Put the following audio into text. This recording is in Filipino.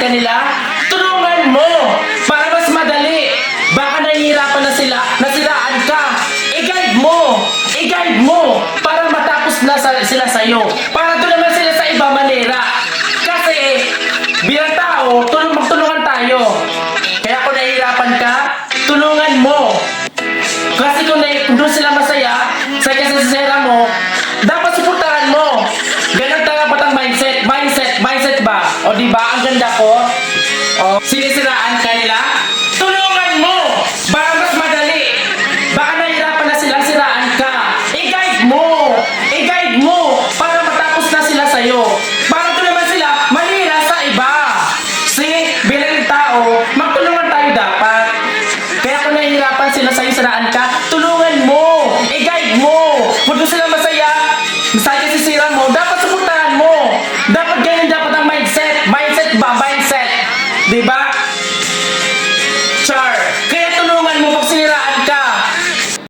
nila? Tulungan mo para mas madali. Baka nahihirapan na sila, nasiraan ka. I-guide mo. I-guide mo para matapos na sila sa'yo. Para doon naman sila sa iba manera. Kasi bilang tao, magtulungan tayo. Kaya kung nahihirapan ka, tulungan mo. Kasi kung doon sila masaya, sa kasasera mo, dapat suportahan mo. Ganun dapat ang mindset. Mindset ba? O diba? Ang ganda ko. O, sinisiraan ka nila? Tulungan mo! Para mas madali. Baka nahihirapan na silang siraan ka. I-guide mo! I-guide mo! Para matapos na sila sa'yo. Para doon naman sila manira sa iba. See? Bilang tao, magtulungan tayo dapat. Kaya kung nahihirapan sila sa'yo, siraan ka, tulungan mo! I-guide mo! Kung doon sila masaya, sa sisira mo, dapat suportahan mo! Dapat ganyan dapat ang mindset! Mindset ba? Mindset! Diba?